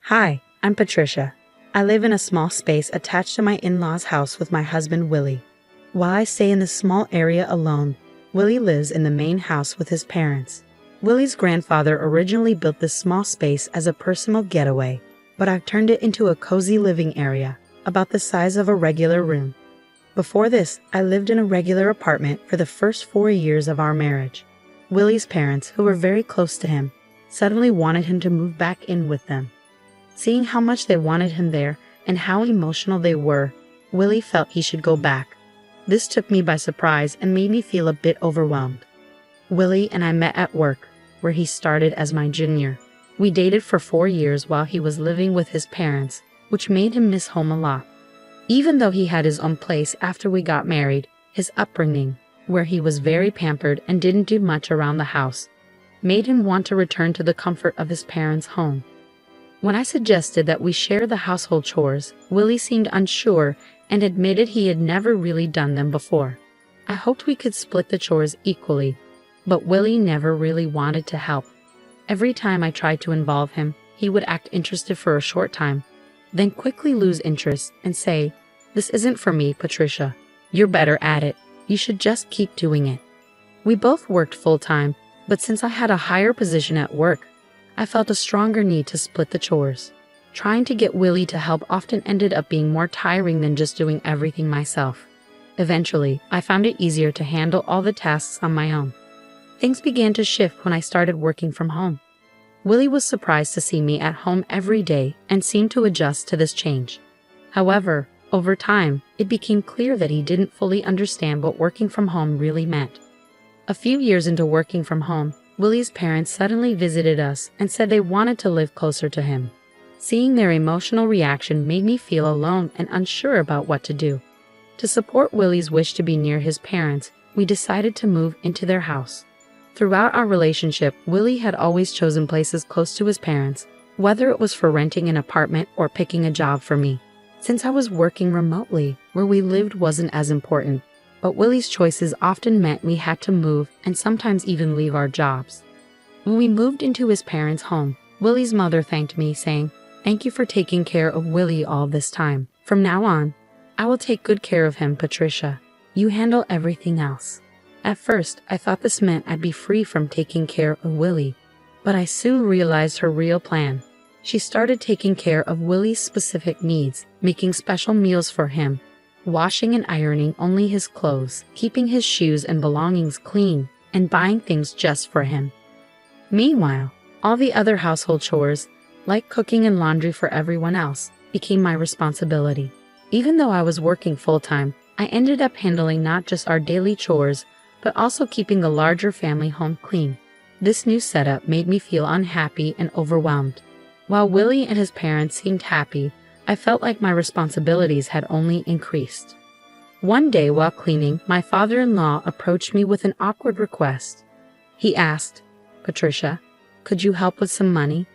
Hi, I'm Patricia. I live in a small space attached to my in-laws' house with my husband Willie. While I stay in this small area alone, Willie lives in the main house with his parents. Willie's grandfather originally built this small space as a personal getaway, but I've turned it into a cozy living area, about the size of a regular room. Before this, I lived in a regular apartment for the first 4 years of our marriage. Willie's parents, who were very close to him, suddenly wanted him to move back in with them. Seeing how much they wanted him there and how emotional they were, Willie felt he should go back. This took me by surprise and made me feel a bit overwhelmed. Willie and I met at work, where he started as my junior. We dated for 4 years while he was living with his parents, which made him miss home a lot. Even though he had his own place after we got married, his upbringing, where he was very pampered and didn't do much around the house, made him want to return to the comfort of his parents' home. When I suggested that we share the household chores, Willie seemed unsure and admitted he had never really done them before. I hoped we could split the chores equally, but Willie never really wanted to help. Every time I tried to involve him, he would act interested for a short time, then quickly lose interest and say, "This isn't for me, Patricia. You're better at it. You should just keep doing it." We both worked full-time, but since I had a higher position at work, I felt a stronger need to split the chores. Trying to get Willie to help often ended up being more tiring than just doing everything myself. Eventually, I found it easier to handle all the tasks on my own. Things began to shift when I started working from home. Willie was surprised to see me at home every day and seemed to adjust to this change. However, over time, it became clear that he didn't fully understand what working from home really meant. A few years into working from home, Willie's parents suddenly visited us and said they wanted to live closer to him. Seeing their emotional reaction made me feel alone and unsure about what to do. To support Willie's wish to be near his parents, we decided to move into their house. Throughout our relationship, Willie had always chosen places close to his parents, whether it was for renting an apartment or picking a job for me. Since I was working remotely, where we lived wasn't as important, but Willie's choices often meant we had to move and sometimes even leave our jobs. When we moved into his parents' home, Willie's mother thanked me, saying, "Thank you for taking care of Willie all this time. From now on, I will take good care of him, Patricia. You handle everything else." At first, I thought this meant I'd be free from taking care of Willie, but I soon realized her real plan. She started taking care of Willie's specific needs, making special meals for him, washing and ironing only his clothes, keeping his shoes and belongings clean, and buying things just for him. Meanwhile, all the other household chores, like cooking and laundry for everyone else, became my responsibility. Even though I was working full-time, I ended up handling not just our daily chores, but also keeping the larger family home clean. This new setup made me feel unhappy and overwhelmed. While Willie and his parents seemed happy, I felt like my responsibilities had only increased. One day while cleaning, my father-in-law approached me with an awkward request. He asked, "Patricia, could you help with some money?"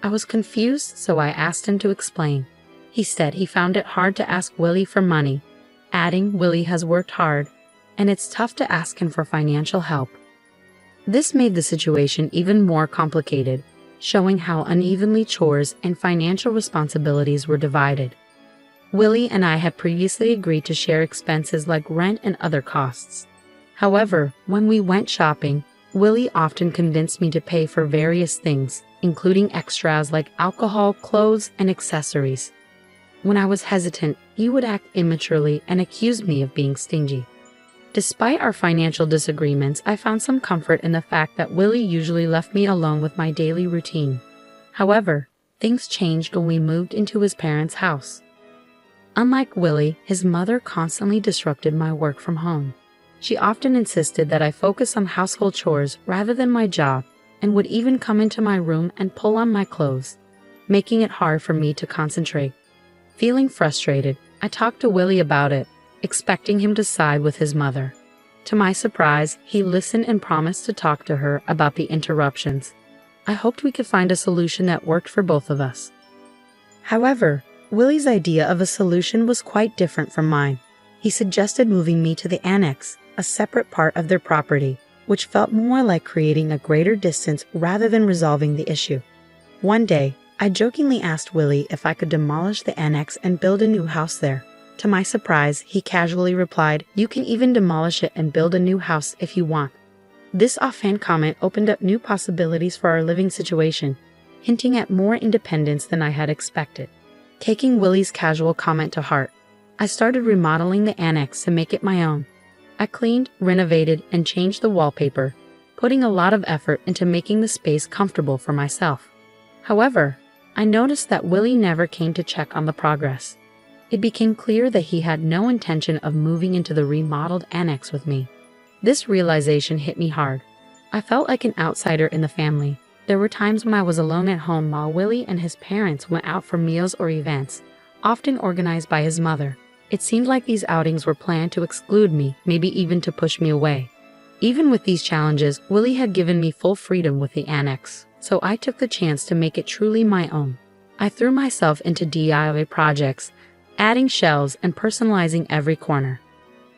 I was confused, so I asked him to explain. He said he found it hard to ask Willie for money, adding, "Willie has worked hard, and it's tough to ask him for financial help." This made the situation even more complicated, showing how unevenly chores and financial responsibilities were divided. Willie and I had previously agreed to share expenses like rent and other costs. However, when we went shopping, Willie often convinced me to pay for various things, including extras like alcohol, clothes, and accessories. When I was hesitant, he would act immaturely and accuse me of being stingy. Despite our financial disagreements, I found some comfort in the fact that Willie usually left me alone with my daily routine. However, things changed when we moved into his parents' house. Unlike Willie, his mother constantly disrupted my work from home. She often insisted that I focus on household chores rather than my job, and would even come into my room and pull on my clothes, making it hard for me to concentrate. Feeling frustrated, I talked to Willie about it, expecting him to side with his mother. To my surprise, he listened and promised to talk to her about the interruptions. I hoped we could find a solution that worked for both of us. However, Willie's idea of a solution was quite different from mine. He suggested moving me to the annex, a separate part of their property, which felt more like creating a greater distance rather than resolving the issue. One day, I jokingly asked Willie if I could demolish the annex and build a new house there. To my surprise, he casually replied, "You can even demolish it and build a new house if you want." This offhand comment opened up new possibilities for our living situation, hinting at more independence than I had expected. Taking Willie's casual comment to heart, I started remodeling the annex to make it my own. I cleaned, renovated, and changed the wallpaper, putting a lot of effort into making the space comfortable for myself. However, I noticed that Willie never came to check on the progress. It became clear that he had no intention of moving into the remodeled annex with me. This realization hit me hard. I felt like an outsider in the family. There were times when I was alone at home while Willie and his parents went out for meals or events, often organized by his mother. It seemed like these outings were planned to exclude me, maybe even to push me away. Even with these challenges, Willie had given me full freedom with the annex, so I took the chance to make it truly my own. I threw myself into DIY projects, adding shelves and personalizing every corner.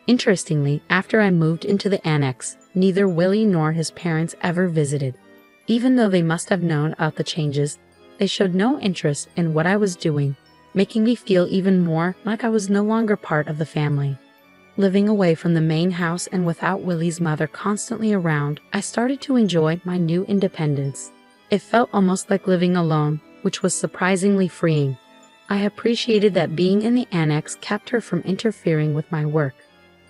Interestingly, after I moved into the annex, neither Willie nor his parents ever visited. Even though they must have known about the changes, they showed no interest in what I was doing, making me feel even more like I was no longer part of the family. Living away from the main house and without Willie's mother constantly around, I started to enjoy my new independence. It felt almost like living alone, which was surprisingly freeing. I appreciated that being in the annex kept her from interfering with my work.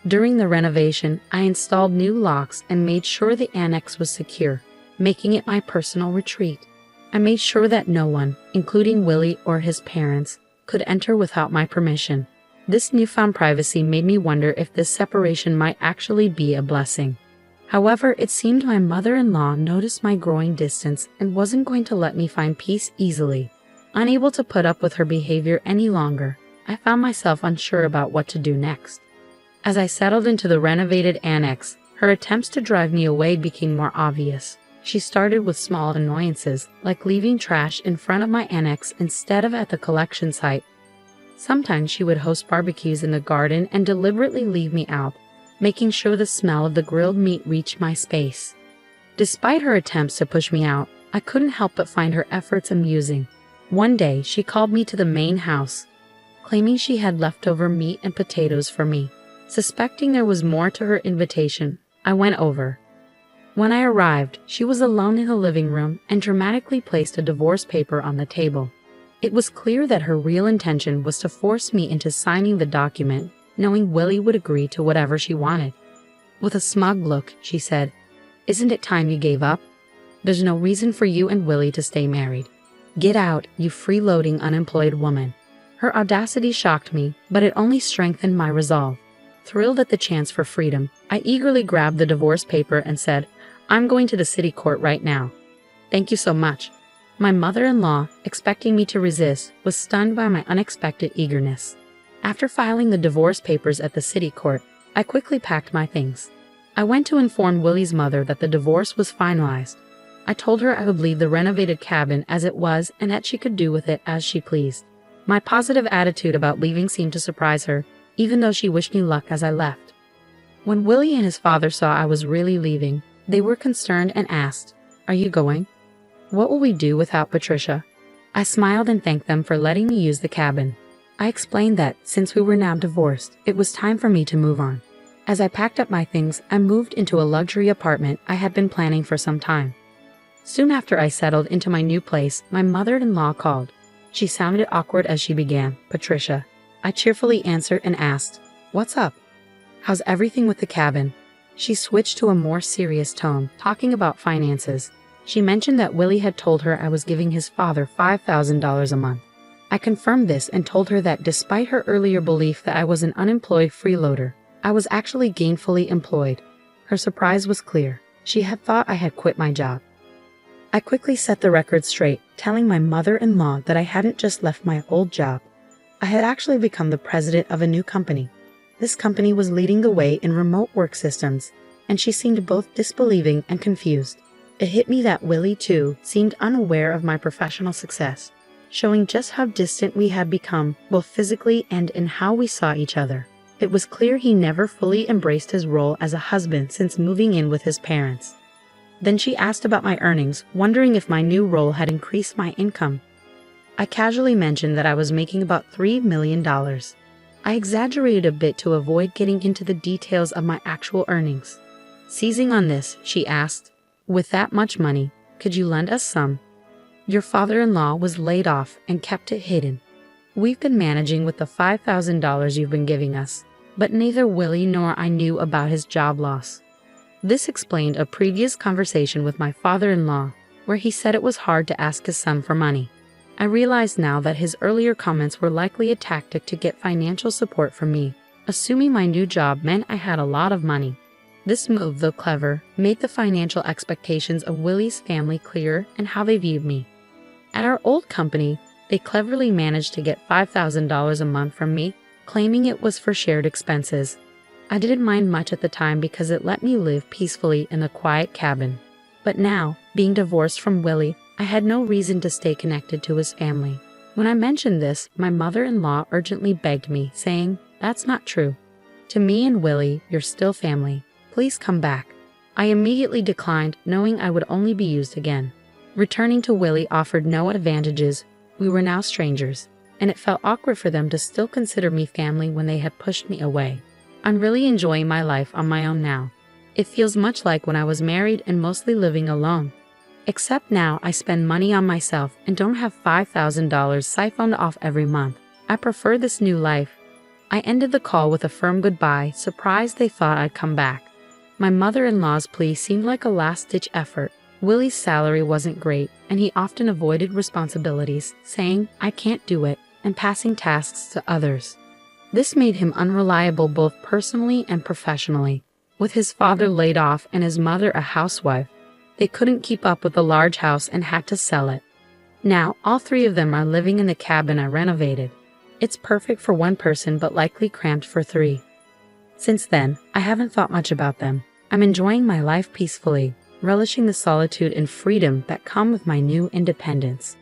During the renovation, I installed new locks and made sure the annex was secure, making it my personal retreat. I made sure that no one, including Willie or his parents, could enter without my permission. This newfound privacy made me wonder if this separation might actually be a blessing. However, it seemed my mother-in-law noticed my growing distance and wasn't going to let me find peace easily. Unable to put up with her behavior any longer, I found myself unsure about what to do next. As I settled into the renovated annex, her attempts to drive me away became more obvious. She started with small annoyances, like leaving trash in front of my annex instead of at the collection site. Sometimes she would host barbecues in the garden and deliberately leave me out, making sure the smell of the grilled meat reached my space. Despite her attempts to push me out, I couldn't help but find her efforts amusing. One day, she called me to the main house, claiming she had leftover meat and potatoes for me. Suspecting there was more to her invitation, I went over. When I arrived, she was alone in the living room and dramatically placed a divorce paper on the table. It was clear that her real intention was to force me into signing the document, knowing Willie would agree to whatever she wanted. With a smug look, she said, "Isn't it time you gave up? There's no reason for you and Willie to stay married. Get out, you freeloading unemployed woman." Her audacity shocked me, but it only strengthened my resolve. Thrilled at the chance for freedom, I eagerly grabbed the divorce paper and said, "I'm going to the city court right now." "Thank you so much." My mother-in-law, expecting me to resist, was stunned by my unexpected eagerness. After filing the divorce papers at the city court, I quickly packed my things. I went to inform Willie's mother that the divorce was finalized. I told her I would leave the renovated cabin as it was and that she could do with it as she pleased. My positive attitude about leaving seemed to surprise her, even though she wished me luck as I left. When Willie and his father saw I was really leaving, they were concerned and asked, "Are you going? What will we do without Patricia?" I smiled and thanked them for letting me use the cabin. I explained that, since we were now divorced, it was time for me to move on. As I packed up my things, I moved into a luxury apartment I had been planning for some time. Soon after I settled into my new place, my mother-in-law called. She sounded awkward as she began, "Patricia." I cheerfully answered and asked, "What's up? How's everything with the cabin?" She switched to a more serious tone, talking about finances. She mentioned that Willie had told her I was giving his father $5,000 a month. I confirmed this and told her that despite her earlier belief that I was an unemployed freeloader, I was actually gainfully employed. Her surprise was clear. She had thought I had quit my job. I quickly set the record straight, telling my mother-in-law that I hadn't just left my old job. I had actually become the president of a new company. This company was leading the way in remote work systems, and she seemed both disbelieving and confused. It hit me that Willie, too, seemed unaware of my professional success, showing just how distant we had become, both physically and in how we saw each other. It was clear he never fully embraced his role as a husband since moving in with his parents. Then she asked about my earnings, wondering if my new role had increased my income. I casually mentioned that I was making about $3 million. I exaggerated a bit to avoid getting into the details of my actual earnings. Seizing on this, she asked, "With that much money, could you lend us some? Your father-in-law was laid off and kept it hidden. We've been managing with the $5,000 you've been giving us, but neither Willie nor I knew about his job loss." This explained a previous conversation with my father-in-law, where he said it was hard to ask his son for money. I realized now that his earlier comments were likely a tactic to get financial support from me, assuming my new job meant I had a lot of money. This move, though clever, made the financial expectations of Willie's family clearer and how they viewed me. At our old company, they cleverly managed to get $5,000 a month from me, claiming it was for shared expenses. I didn't mind much at the time because it let me live peacefully in a quiet cabin. But now, being divorced from Willie, I had no reason to stay connected to his family. When I mentioned this, my mother-in-law urgently begged me, saying, "That's not true. To me and Willie, you're still family. Please come back." I immediately declined, knowing I would only be used again. Returning to Willie offered no advantages. We were now strangers, and it felt awkward for them to still consider me family when they had pushed me away. I'm really enjoying my life on my own now. It feels much like when I was married and mostly living alone. Except now I spend money on myself and don't have $5,000 siphoned off every month. I prefer this new life. I ended the call with a firm goodbye, surprised they thought I'd come back. My mother-in-law's plea seemed like a last-ditch effort. Willie's salary wasn't great, and he often avoided responsibilities, saying, "I can't do it," and passing tasks to others. This made him unreliable both personally and professionally. With his father laid off and his mother a housewife, they couldn't keep up with the large house and had to sell it. Now, all three of them are living in the cabin I renovated. It's perfect for one person but likely cramped for three. Since then, I haven't thought much about them. I'm enjoying my life peacefully, relishing the solitude and freedom that come with my new independence.